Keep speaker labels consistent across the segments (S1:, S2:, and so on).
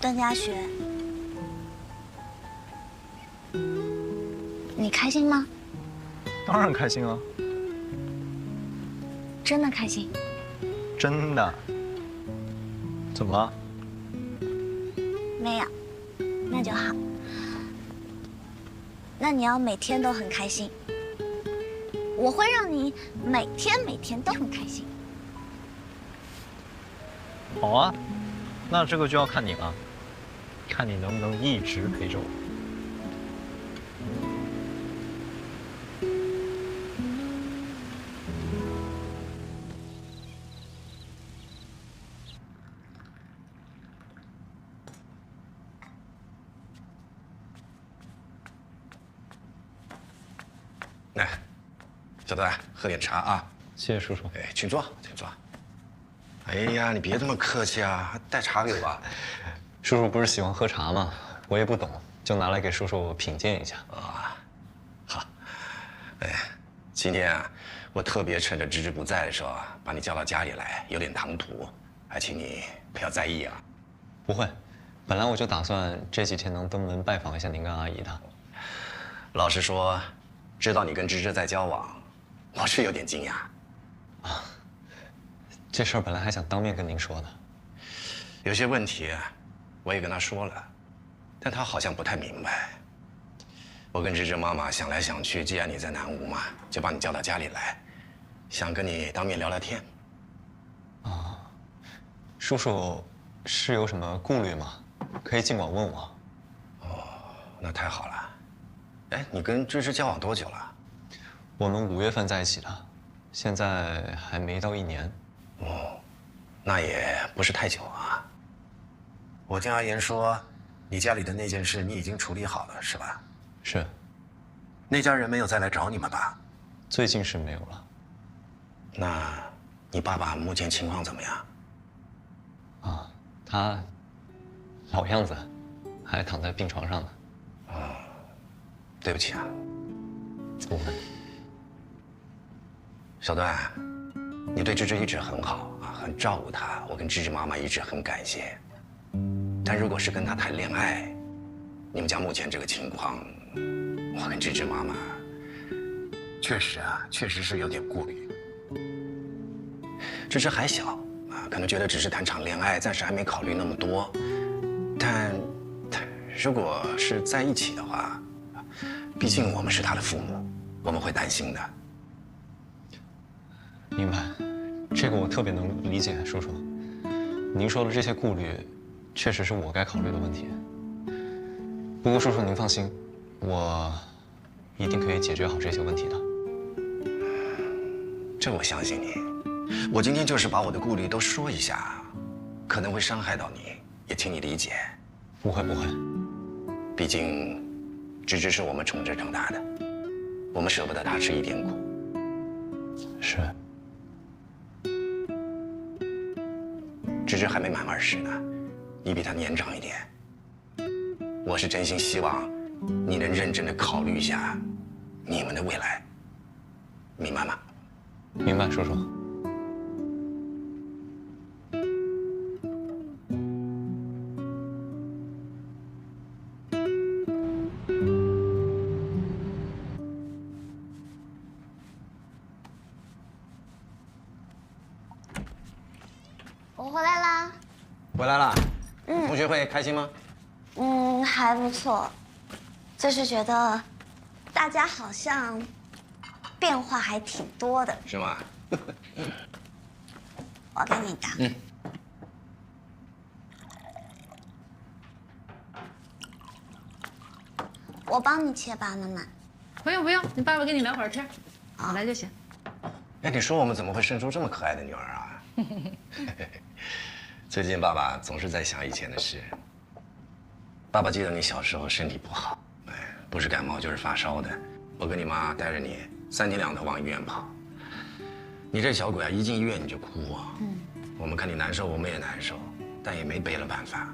S1: 段嘉学，你开心吗？
S2: 当然开心啊，
S1: 真的开心？
S2: 真的。怎么了？
S1: 没有，那就好。那你要每天都很开心，我会让你每天都很开心。
S2: 好啊，那这个就要看你了，看你能不能一直陪着我。
S3: 来，小段，喝点茶啊。
S2: 谢谢叔叔。
S3: 哎，请坐，请坐。哎呀，你别这么客气啊，还带茶给我。
S2: 叔叔不是喜欢喝茶吗？我也不懂，就拿来给叔叔品鉴一下。
S3: 啊，好。哎，今天啊，我特别趁着芝芝不在的时候啊，把你叫到家里来，有点唐突，还请你不要在意啊。
S2: 不会，本来我就打算这几天能登门拜访一下您跟阿姨的。
S3: 老实说，知道你跟芝芝在交往，我是有点惊讶。
S2: 这事儿本来还想当面跟您说的。
S3: 有些问题，我也跟她说了，但她好像不太明白。我跟芝芝妈妈想来想去，既然你在南吴嘛，就把你叫到家里来，想跟你当面聊聊天。
S2: 叔叔是有什么顾虑吗？可以尽管问我。
S3: 那太好了。哎，你跟芝芝交往多久了？
S2: 我们5月份在一起的，现在还没到1年。
S3: 那也不是太久啊。我听阿言说，你家里的那件事你已经处理好了，是吧？
S2: 是，
S3: 那家人没有再来找你们吧？
S2: 最近是没有了。
S3: 那，你爸爸目前情况怎么样？
S2: 他老样子，还躺在病床上呢。
S3: 对不起啊，
S2: 不会。
S3: 小段，你对芝芝一直很好啊，很照顾她，我跟芝芝妈妈一直很感谢。但如果是跟她谈恋爱，你们家目前这个情况，我跟芝芝妈妈确实是有点顾虑。芝芝还小啊，可能觉得只是谈场恋爱，暂时还没考虑那么多。但如果是在一起的话，毕竟我们是她的父母，我们会担心的。
S2: 明白，这个我特别能理解，叔叔。您说的这些顾虑，确实是我该考虑的问题。不过叔叔您放心，我一定可以解决好这些问题的。
S3: 这我相信你。我今天就是把我的顾虑都说一下，可能会伤害到你，也请你理解。
S2: 不会不会，
S3: 毕竟，芝芝是我们宠着长大的，我们舍不得她吃一点苦。
S2: 是。
S3: 芝芝还没满20呢，你比她年长一点。我是真心希望你能认真的考虑一下你们的未来，明白吗？
S2: 明白，叔叔。
S1: 我回来啦。
S3: 回来了。同学会开心吗？
S1: 还不错，就是觉得大家好像变化还挺多的。
S3: 是吗？
S1: 我给你打。我帮你切吧，妈妈。
S4: 不用不用，你爸爸跟你聊会儿天，我来就行。
S3: 哎，你说我们怎么会生出这么可爱的女儿啊？最近爸爸总是在想以前的事。爸爸记得你小时候身体不好，哎，不是感冒就是发烧的。我跟你妈带着你3天2头往医院跑。你这小鬼啊，一进医院你就哭啊。我们看你难受，我们也难受，但也没别的办法。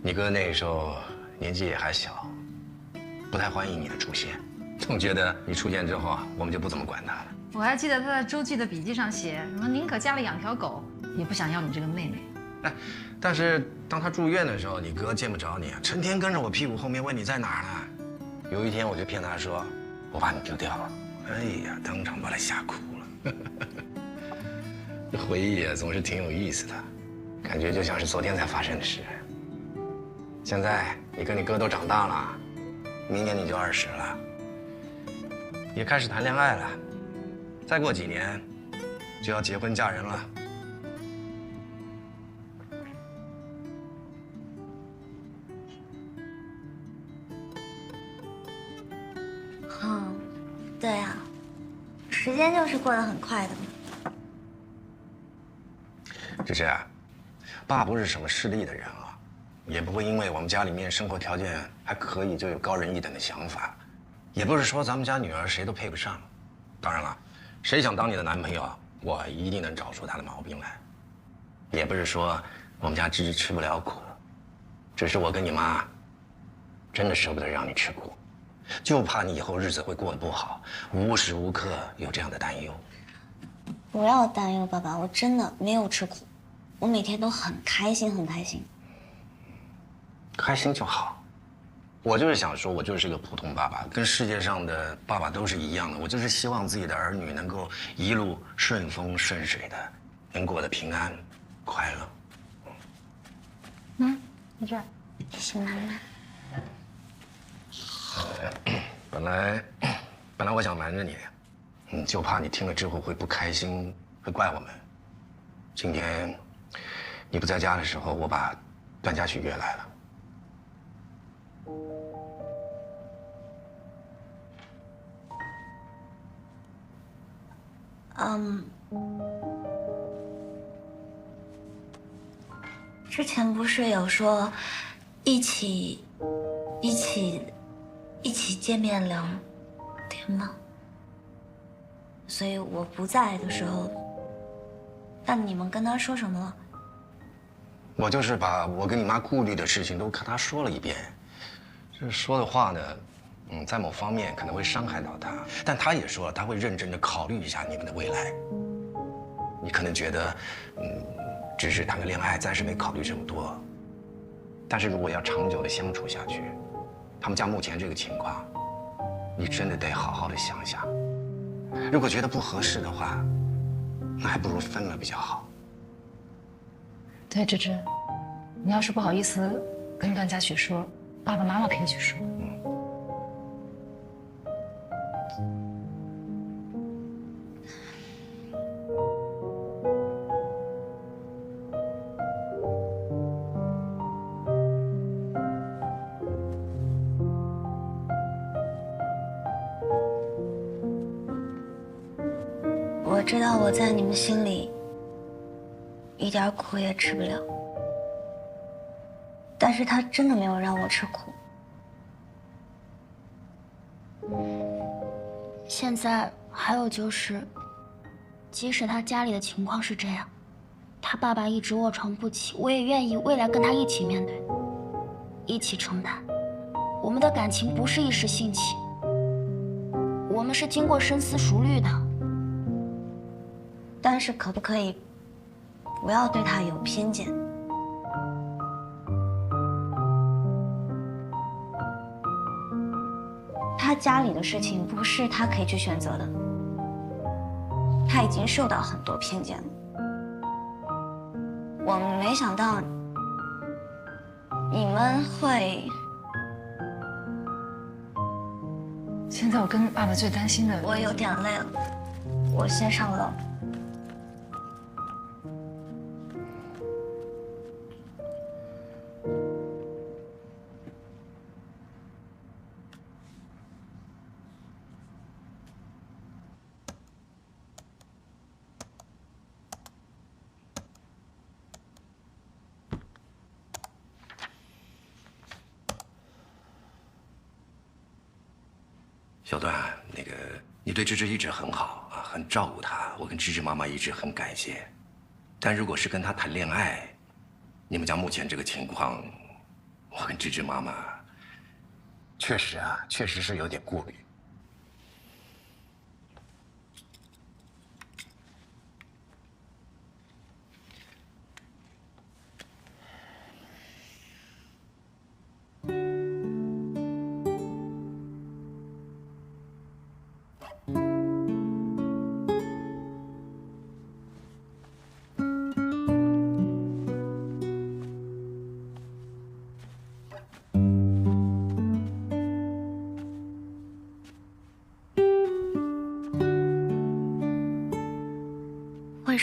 S3: 你哥那时候年纪也还小，不太欢迎你的出现，总觉得你出现之后啊，我们就不怎么管他了。
S4: 我还记得他在周记的笔记上写什么宁可家里养条狗，也不想要你这个妹妹。
S3: 哎，但是当他住院的时候，你哥见不着你，成天跟着我屁股后面问你在哪儿呢。有一天我就骗他说我把你丢掉了，哎呀，当场把他吓哭了。这回忆啊，总是挺有意思的，感觉就像是昨天才发生的事。现在你跟你哥都长大了，明年你就20了，也开始谈恋爱了，再过几年就要结婚嫁人了。
S1: 嗯，对啊，时间就是过得很快的嘛。
S3: 芝芝啊，爸不是什么势利的人啊，也不会因为我们家里面生活条件还可以就有高人一等的想法，也不是说咱们家女儿谁都配不上。当然了，谁想当你的男朋友，我一定能找出他的毛病来。也不是说我们家芝芝吃不了苦，只是我跟你妈真的舍不得让你吃苦，就怕你以后日子会过得不好，无时无刻有这样的担忧。
S1: 不要担忧，爸爸，我真的没有吃苦，我每天都很开心，很开心。
S3: 开心就好。我就是想说，我就是个普通爸爸，跟世界上的爸爸都是一样的。我就是希望自己的儿女能够一路顺风顺水的，能过得平安、快乐。
S4: 在这儿。
S1: 谢谢妈妈。
S3: 本来我想瞒着你，就怕你听了之后会不开心，会怪我们。今天你不在家的时候，我把段嘉许约来了。
S1: 之前不是有说一起见面聊天吗？所以我不在的时候，那你们跟他说什么了？
S3: 我就是把我跟你妈顾虑的事情都跟她说了一遍，这说的话呢，在某方面可能会伤害到她，但她也说了，她会认真的考虑一下你们的未来。你可能觉得，只是谈个恋爱，暂时没考虑这么多。但是如果要长久的相处下去，他们家目前这个情况，你真的得好好的想想。如果觉得不合适的话，那还不如分了比较好。
S4: 对，芝芝，你要是不好意思跟段嘉许说，爸爸妈妈可以去说。
S1: 我知道我在你们心里一点苦也吃不了，但是他真的没有让我吃苦。
S5: 现在还有就是，即使他家里的情况是这样，他爸爸一直卧床不起，我也愿意未来跟他一起面对，一起承担。我们的感情不是一时兴起，我们是经过深思熟虑的。
S1: 但是可不可以不要对他有偏见？他家里的事情不是他可以去选择的，他已经受到很多偏见了。我没想到你们会……
S4: 现在我跟爸爸最担心的，
S1: 我有点累了，我先上楼。
S3: 小段，你对芝芝一直很好啊，很照顾她，我跟芝芝妈妈一直很感谢。但如果是跟她谈恋爱，你们家目前这个情况，我跟芝芝妈妈确实是有点顾虑。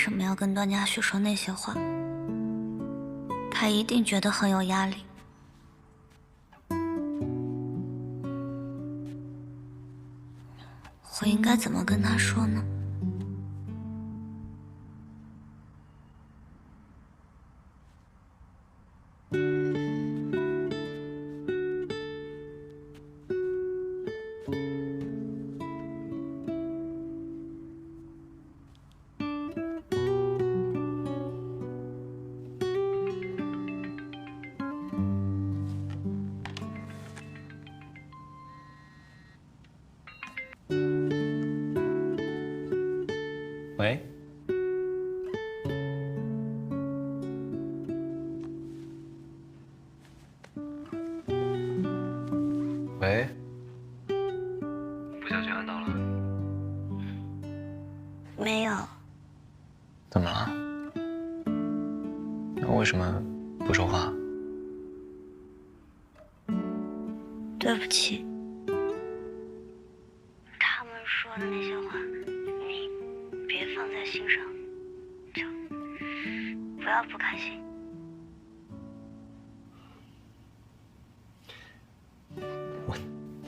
S1: 什么要跟段嘉许说那些话？他一定觉得很有压力。我应该怎么跟他说呢？
S2: 喂，喂，不小心按到了，
S1: 没有，
S2: 怎么了？那为什么不说话？
S1: 对不起。他们说的那些话，你别放在心上，就不要不开心。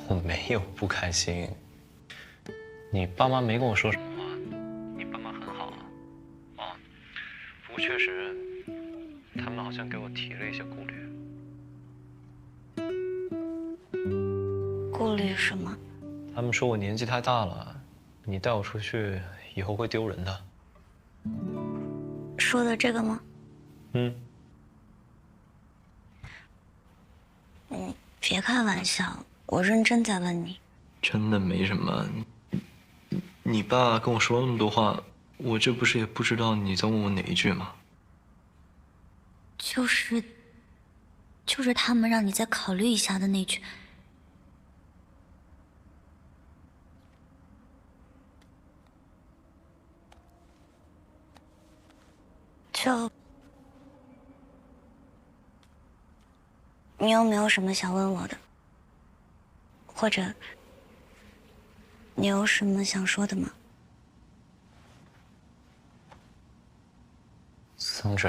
S2: 我没有不开心。你爸妈没跟我说什么话，你爸妈很好啊。哦，不过确实，他们好像给我提了一些顾虑。
S1: 顾虑什么？
S2: 他们说我年纪太大了，你带我出去以后会丢人的。
S1: 说的这个吗？
S2: 嗯，
S1: 别开玩笑，我认真在问你。
S2: 真的没什么。你爸跟我说了那么多话，我这不是也不知道你在问我哪一句吗？
S1: 就是他们让你再考虑一下的那句。就你有没有什么想问我的？或者你有什么想说的吗？
S2: 桑芷，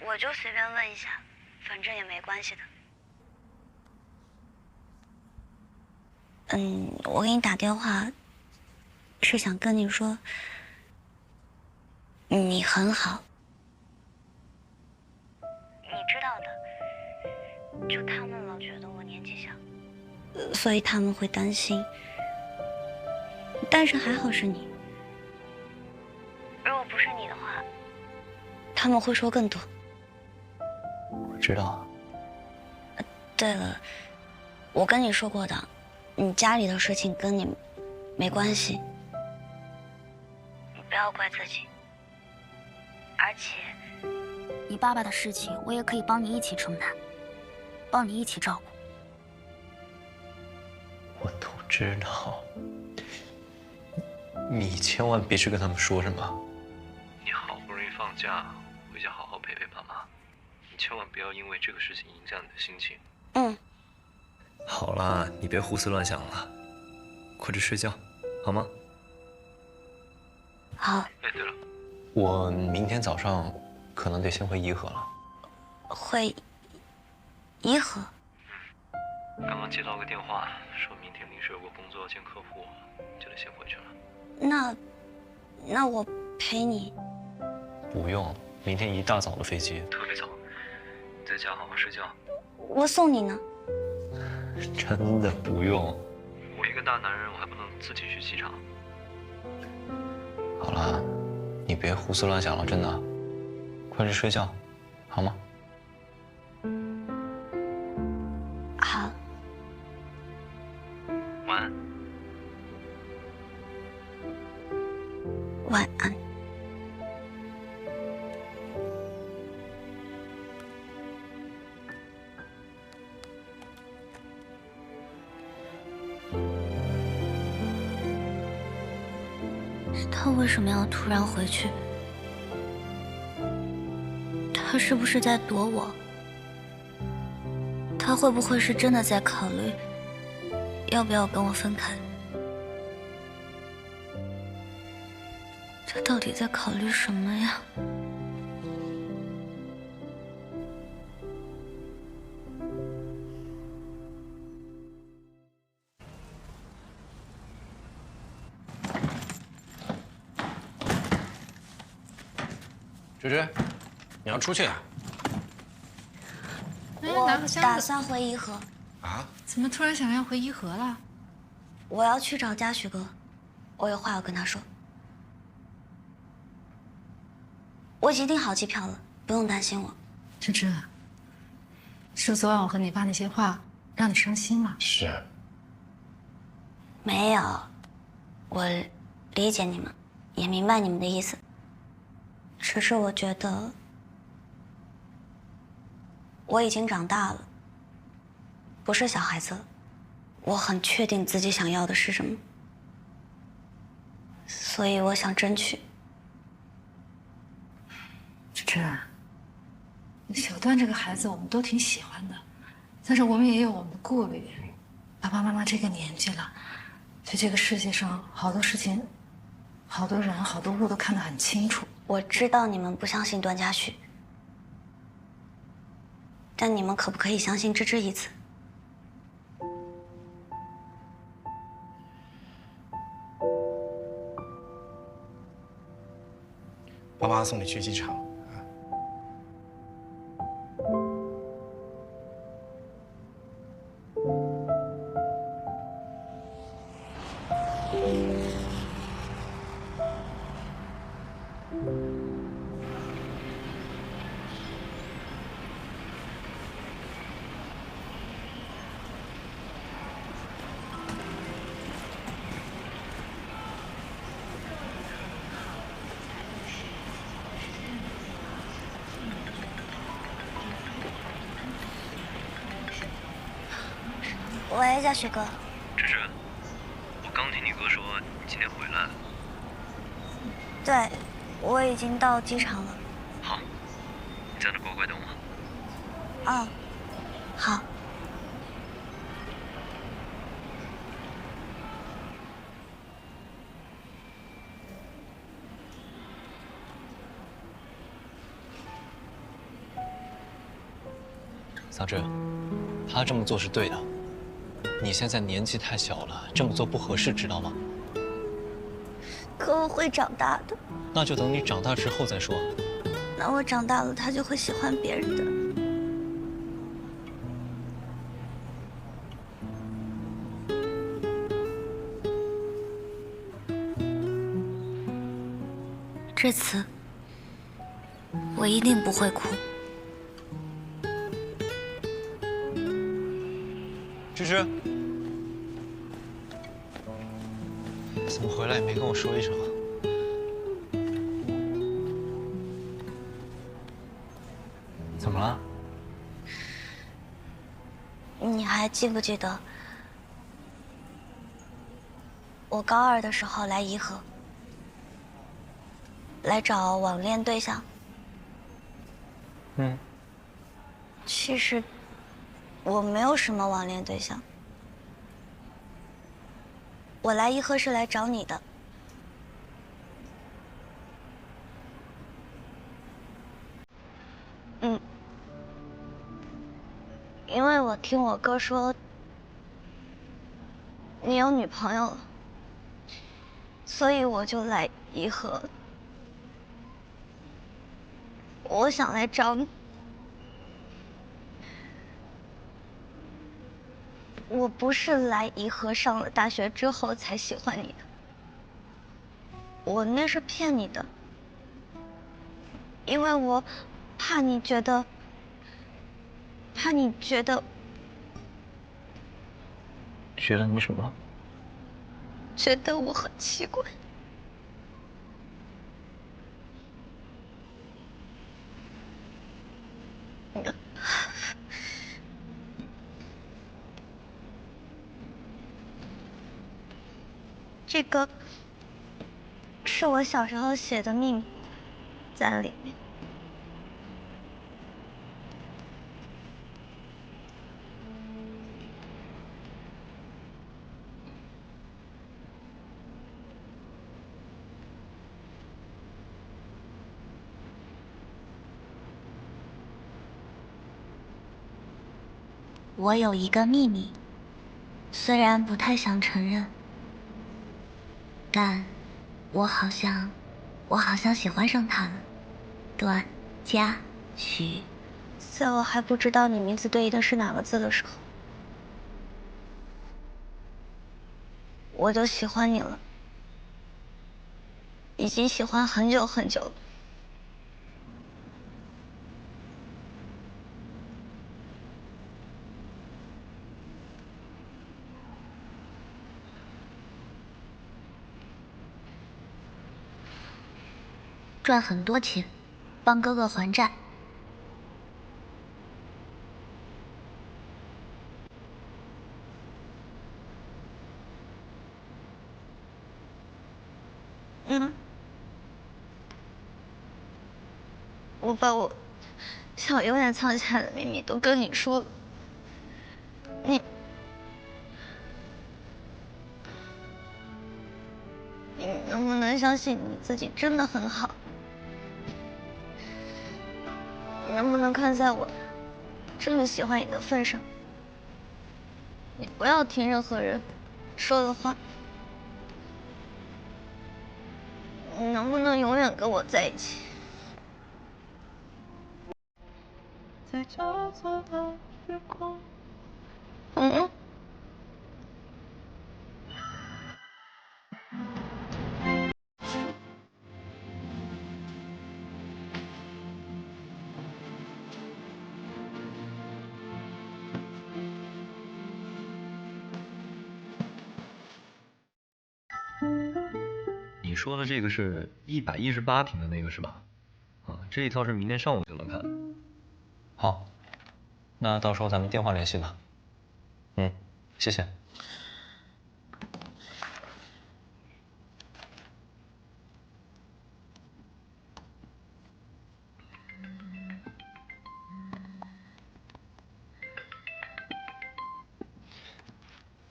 S1: 我就随便问一下，反正也没关系的。我给你打电话，是想跟你说，你很好。你知道的，就他们老觉得我年纪小，所以他们会担心。但是还好是你，如果不是你的话，他们会说更多。
S2: 我知道。
S1: 对了，我跟你说过的，你家里的事情跟你没关系，你不要怪自己。而且，
S5: 你爸爸的事情，我也可以帮你一起承担，帮你一起照顾。
S2: 我都知道，你千万别去跟他们说什么。你好不容易放假，回家好好陪陪爸妈，你千万不要因为这个事情影响你的心情。好啦，你别胡思乱想了，快去睡觉，好吗？
S1: 好。
S2: 哎，对了，我明天早上可能得先回颐和了。
S1: 回颐和？
S2: 刚刚接到个电话，说明天临时有个工作要见客户，就得先回去了。
S1: 那我陪你。
S2: 不用，明天一大早的飞机，特别早。你在家好好睡觉。
S1: 我送你呢。
S2: 真的不用，我一个大男人，我还不能自己去机场。好了，你别胡思乱想了，真的，快去睡觉，好吗？
S1: 好。
S2: 晚安。
S1: 晚安。他为什么要突然回去？他是不是在躲我？他会不会是真的在考虑要不要跟我分开？他到底在考虑什么呀？
S3: 芝芝，你要出去啊？
S1: 我
S4: 拿个箱子。
S1: 打算回颐和。
S3: 啊？
S4: 怎么突然想要回颐和了？
S1: 我要去找嘉许哥，我有话要跟他说。我已经订好机票了，不用担心我。
S4: 芝芝，是不是昨晚我和你爸那些话让你伤心了？
S3: 是。
S1: 没有，我理解你们，也明白你们的意思。只是我觉得我已经长大了，不是小孩子了。我很确定自己想要的是什么，所以我想争取。
S4: 芝芝，小段这个孩子我们都挺喜欢的，但是我们也有我们的顾虑。爸爸妈妈这个年纪了，对这个世界上好多事情、好多人、好多物都看得很清楚。
S1: 我知道你们不相信段嘉许，但你们可不可以相信芝芝一次？
S3: 爸爸送你去机场。
S1: 喂，嘉许哥。
S6: 芝芝，我刚听你哥说你今天回来了。
S1: 对，我已经到机场了。
S6: 好，你在那乖乖等我。
S1: 哦，好。
S2: 桑芝，他这么做是对的。你现在年纪太小了，这么做不合适，知道吗？
S1: 可我会长大的。
S2: 那就等你长大之后再说。
S1: 那我长大了，他就会喜欢别人的。这次我一定不会哭。
S2: 芝芝，怎么回来也没跟我说一声啊？怎么了？
S1: 你还记不记得我高2的时候来颐和，来找网恋对象？
S2: 嗯。
S1: 其实我没有什么网恋对象，我来颐和是来找你的。因为我听我哥说你有女朋友了，所以我就来颐和。我想来找你。我不是来颐和上了大学之后才喜欢你的，我那是骗你的，因为我怕你觉得
S2: 觉得你什么？
S1: 觉得我很奇怪。这个是我小时候写的秘密，在里面。我有一个秘密，虽然不太想承认，但我好像喜欢上他了。段嘉许，在我还不知道你名字对应的是哪个字的时候，我就喜欢你了，已经喜欢很久很久了。赚很多钱，帮哥哥还债。我把我想永远藏起来的秘密都跟你说了，你能不能相信你自己真的很好？你能不能看在我这么喜欢你的份上，你不要听任何人说的话？你能不能永远跟我在一起？嗯。
S6: 你说的这个是118庭的那个是吧？啊，这一套是明天上午就能看。
S2: 好，那到时候咱们电话联系吧。谢谢。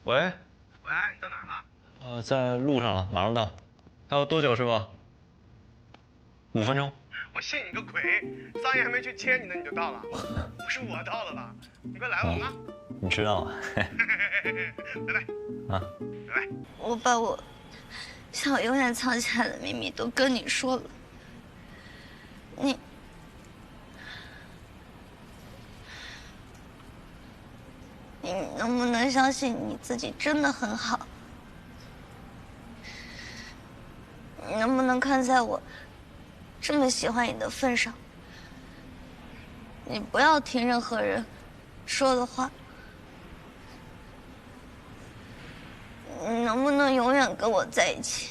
S2: 喂，
S7: 你到哪儿了？
S2: 在路上了，马上到。还有多久，师傅？5分钟。
S7: 我信你个鬼！桑叶还没去接你呢，你就到了？不是我到了吧？你快来吧啊！
S2: 你知道啊？
S7: 拜拜。
S2: 啊，
S7: 拜拜。
S1: 我把我想永远藏起来的秘密都跟你说了，你能不能相信你自己真的很好？你能不能看在我这么喜欢你的份上，你不要听任何人说的话？你能不能永远跟我在一起？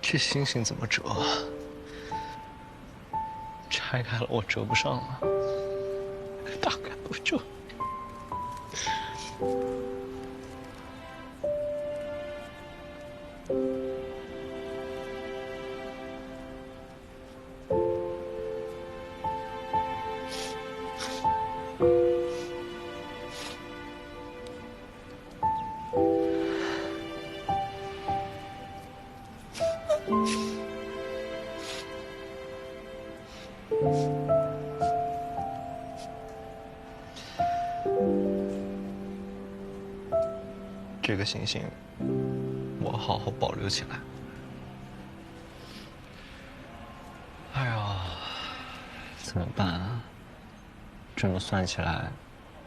S2: 这星星怎么折啊？拆开了我折不上啊，打开不折。这个星星，我好好保留起来。哎呀，怎么办啊？这么算起来，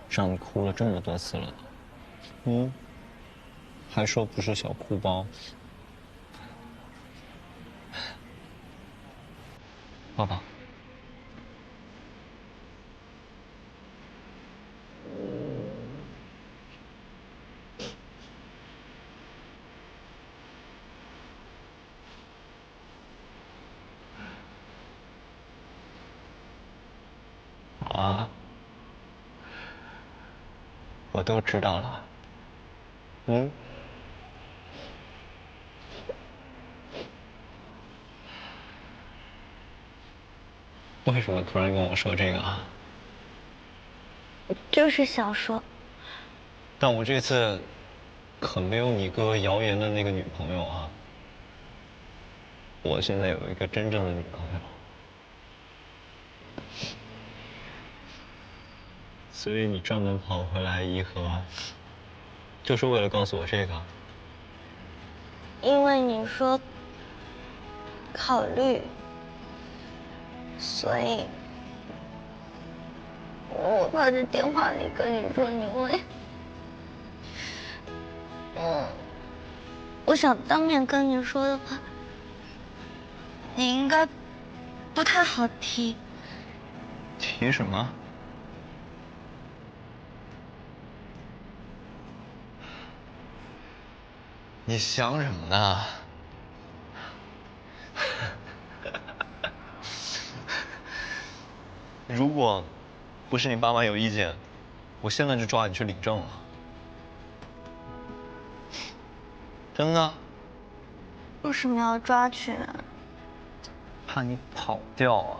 S2: 让你哭了这么多次了。还说不是小哭包。抱抱。啊，我都知道了。为什么突然跟我说这个啊？
S1: 就是小说。
S2: 但我这次可没有你哥谣言的那个女朋友啊。我现在有一个真正的女朋友，所以你专门跑回来颐和，就是为了告诉我这个？
S1: 因为你说考虑，所以我怕在电话里跟你说，因为我想当面跟你说的话，你应该不太好提。
S2: 提什么？你想什么呢？如果不是你爸妈有意见，我现在就抓你去领证了。真的？
S1: 为什么要抓去呢？
S2: 怕你跑掉啊。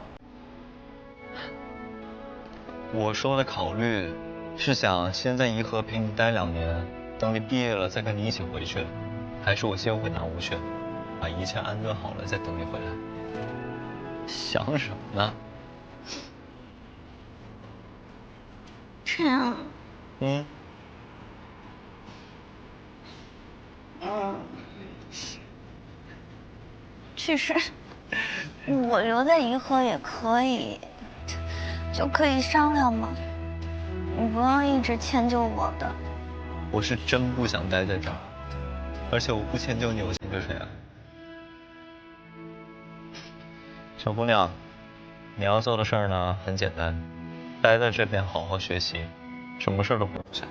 S2: 我说的考虑，是想先在颐和陪你待2年，等你毕业了再跟你一起回去，还是我先回南吴去，把一切安顿好了再等你回来？想什么呢？
S1: 这样。其实我留在颐和也可以，就可以商量嘛。你不用一直迁就我的。
S2: 我是真不想待在这儿，而且我不迁就你，我迁就谁啊？小姑娘，你要做的事儿呢很简单，待在这边好好学习，什么事儿都不用想。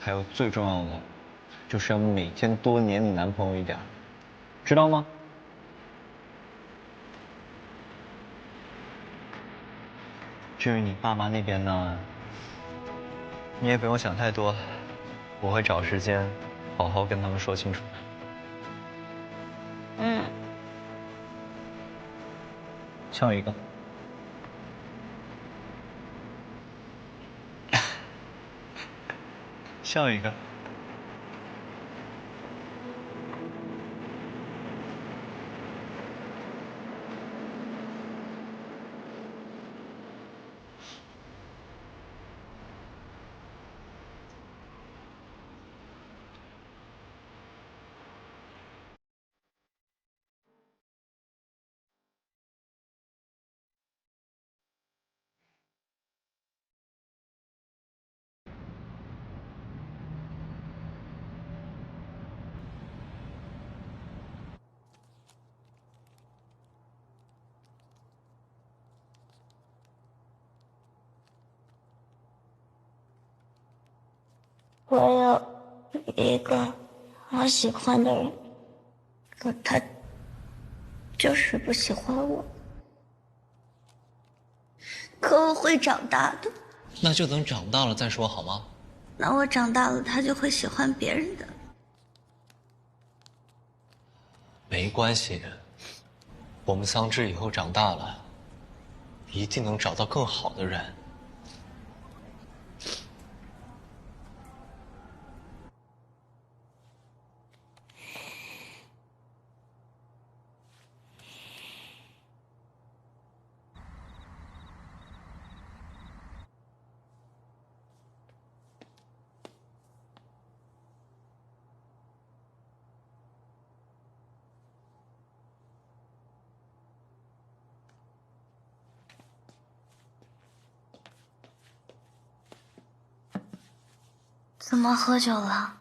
S2: 还有最重要的，就是要每天多黏你男朋友一点，知道吗？至于你爸妈那边呢，你也不用想太多，我会找时间好好跟他们说清楚。笑一个。笑一个。
S1: 我有一个我喜欢的人，可他就是不喜欢我。可我会长大的。
S2: 那就等长大了再说好吗？
S1: 那我长大了，他就会喜欢别人的。
S2: 没关系，我们桑稚以后长大了，一定能找到更好的人。
S1: 怎么喝酒了？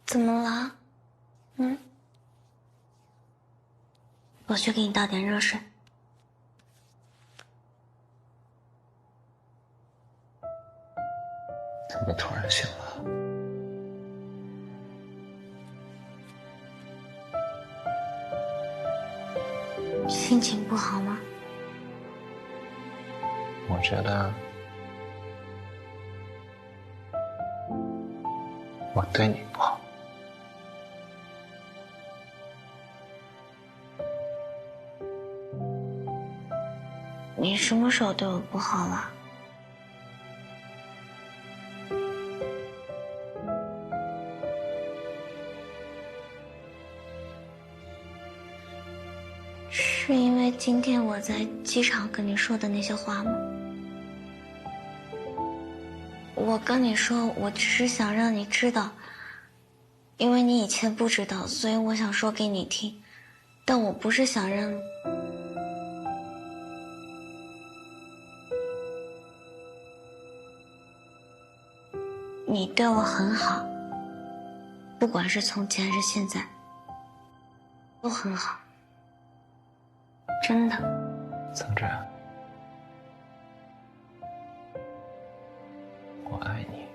S1: 怎么了？我去给你倒点热水。
S2: 怎么突然醒了？
S1: 心情不好吗？
S2: 我觉得我对你不好。
S1: 你什么时候对我不好了？是因为今天我在机场跟你说的那些话吗？我跟你说，我只是想让你知道，因为你以前不知道，所以我想说给你听。但我不是想让你对我很好，不管是从前还是现在，都很好，真的。
S2: 桑芷，我爱你。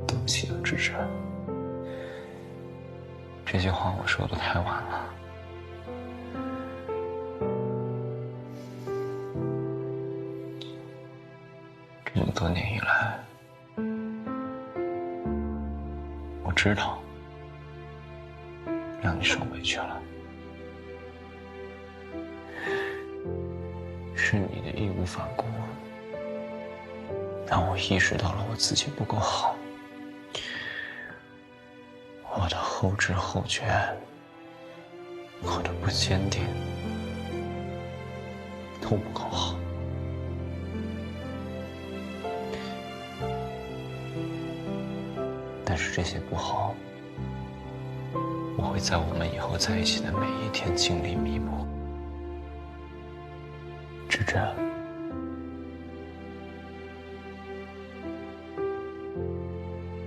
S2: 对不起啊，芷芷，这些话我说的太晚了。这么多年以来，我知道让你受委屈了，是你的义无反顾，让我意识到了我自己不够好，我的后知后觉，我的不坚定，都不够好。但是这些不好，我会在我们以后在一起的每一天尽力弥补。芷芷，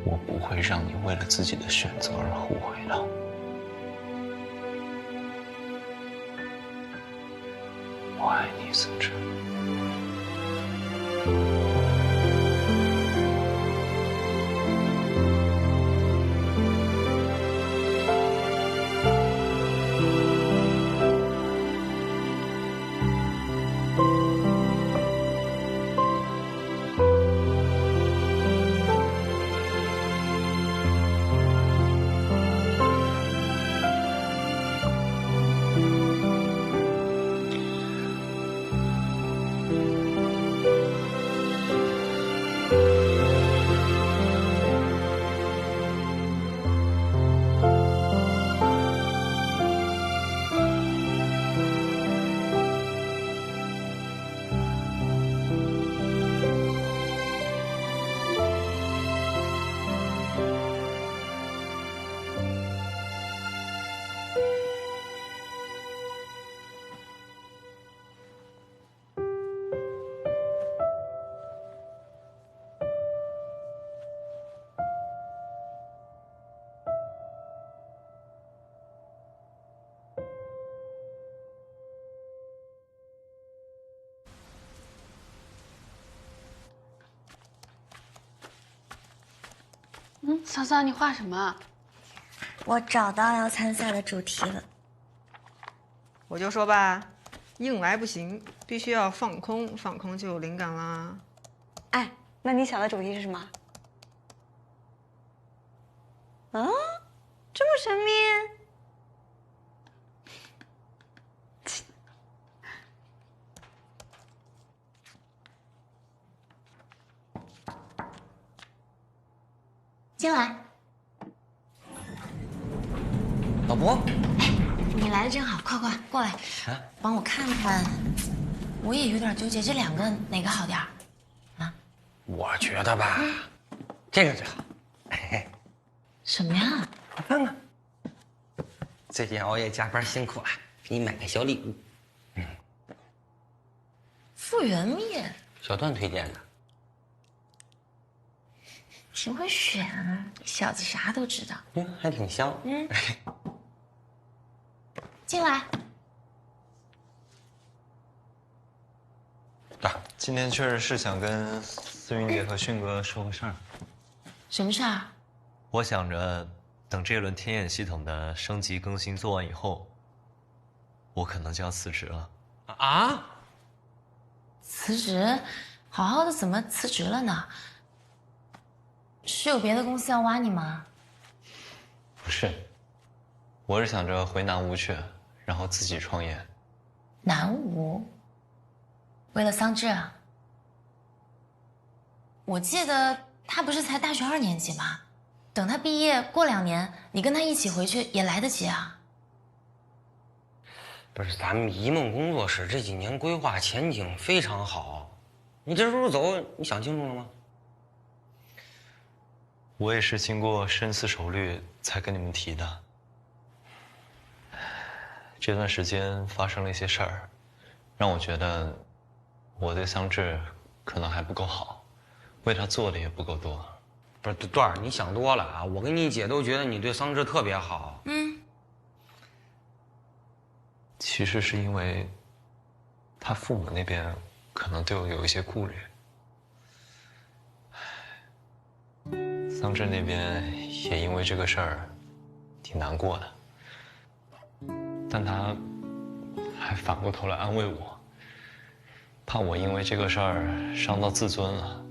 S2: 我不会让你为了自己的选择而后悔的。我爱你，桑芷。
S8: 桑桑，你画什么？
S1: 我找到要参赛的主题了。
S9: 我就说吧，硬来不行，必须要放空，放空就有灵感啦。
S8: 哎，那你想的主题是什么？啊，这么神秘？
S1: 进来。
S10: 老伯，
S11: 你来的正好，快快过来，帮我看看。我也有点纠结，这两个哪个好点儿？啊？
S10: 我觉得吧，这个最好。
S11: 什么呀？
S10: 我看看。最近熬夜加班辛苦了，给你买个小礼物。
S11: 复原面，
S10: 小段推荐的。
S11: 挺会选啊，小子啥都知道。
S10: 还挺香。
S11: 进来。
S2: 今天确实是想跟思云姐和迅哥说个事儿。
S11: 什么事儿？
S6: 我想着等这轮天眼系统的升级更新做完以后，我可能就要辞职了。
S10: 啊？
S11: 辞职？好好的怎么辞职了呢？是有别的公司要挖你吗？
S2: 不是，我是想着回南吴去，然后自己创业。
S11: 南吴？为了桑稚啊？我记得他不是才大学2年级吗？等他毕业过2年，你跟他一起回去也来得及啊。
S10: 不是，咱们一梦工作室这几年规划前景非常好，你这时候走，你想清楚了吗？
S2: 我也是经过深思熟虑才跟你们提的。这段时间发生了一些事儿，让我觉得我对桑稚可能还不够好，为他做的也不够多。
S10: 不是段儿，你想多了啊！我跟你姐都觉得你对桑稚特别好。
S2: 其实是因为他父母那边可能对我有一些顾虑。桑稚那边也因为这个事儿挺难过的，但他还反过头来安慰我，怕我因为这个事儿伤到自尊了。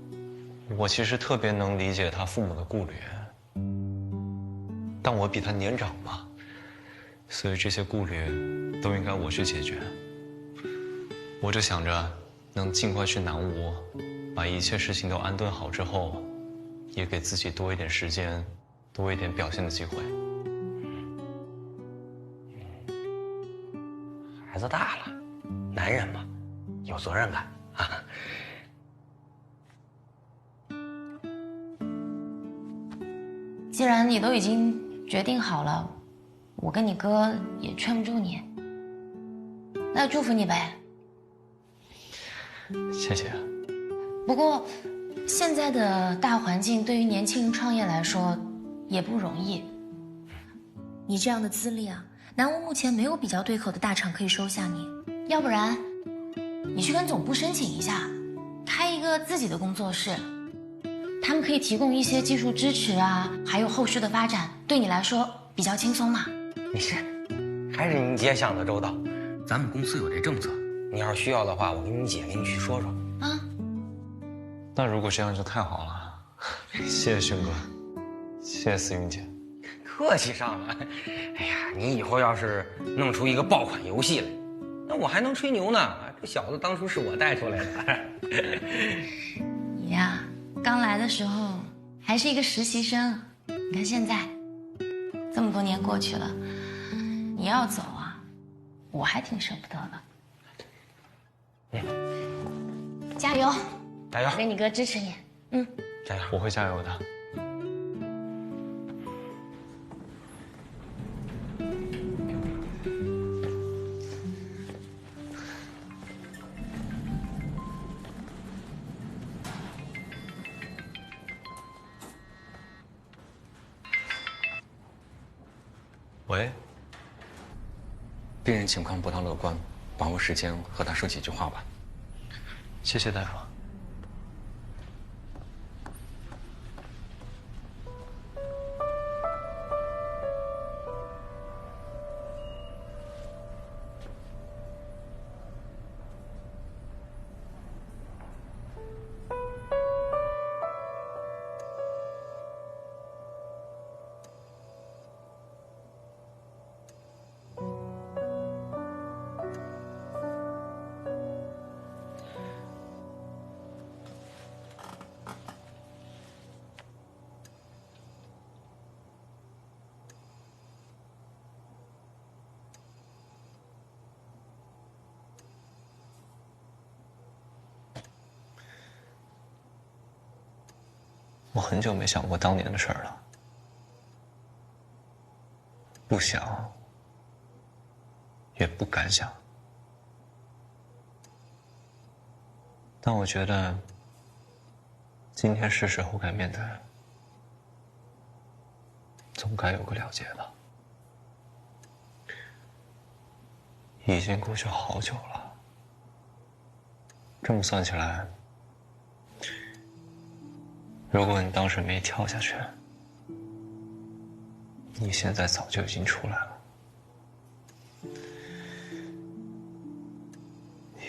S2: 我其实特别能理解他父母的顾虑，但我比他年长嘛，所以这些顾虑都应该我去解决。我就想着能尽快去南吴，把一切事情都安顿好之后，也给自己多一点时间，多一点表现的机会。
S10: 孩子大了，男人嘛，有责任感啊。
S11: 既然你都已经决定好了，我跟你哥也劝不住你，那就祝福你呗。
S2: 谢谢。
S11: 不过，现在的大环境对于年轻人创业来说也不容易。你这样的资历啊，南吴目前没有比较对口的大厂可以收下你，要不然你去跟总部申请一下，开一个自己的工作室。他们可以提供一些技术支持啊，还有后续的发展，对你来说比较轻松嘛。
S10: 你这还是你姐想的周到，咱们公司有这政策，你要是需要的话，我跟你姐给你去说说
S11: 啊。
S2: 那如果这样就太好了，谢谢迅哥，谢谢思云姐。
S10: 客气上了。哎呀，你以后要是弄出一个爆款游戏来，那我还能吹牛呢。这小子当初是我带出来的。
S11: 你呀，刚来的时候还是一个实习生，你看现在这么多年过去了，你要走啊，我还挺舍不得的。加油！
S10: 加油！
S11: 我跟你哥支持你。
S10: 加油！
S2: 我会加油的。喂，
S3: 病人情况不大乐观，把握时间和他说几句话吧。
S2: 谢谢大夫。我很久没想过当年的事儿了，不想，也不敢想。但我觉得，今天是时候该面对了，总该有个了结了。已经过去好久了，这么算起来，如果你当时没跳下去，你现在早就已经出来了。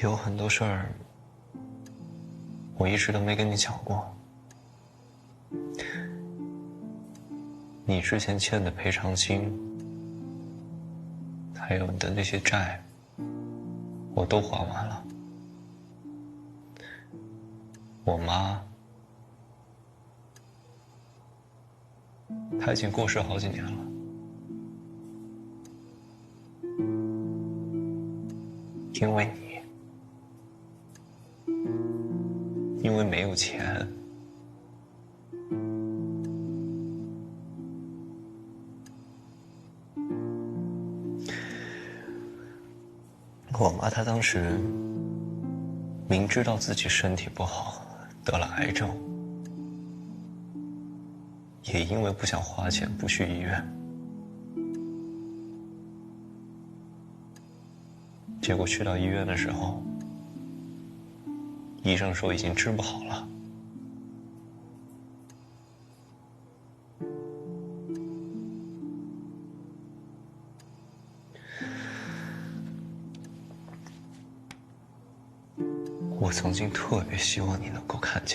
S2: 有很多事儿，我一直都没跟你讲过，你之前欠的赔偿金，还有你的那些债，我都还完了。我妈，她已经过世好几年了。因为你，因为没有钱。我妈她当时明知道自己身体不好，得了癌症，也因为不想花钱不去医院，结果去到医院的时候，医生说已经治不好了。我曾经特别希望你能够看见。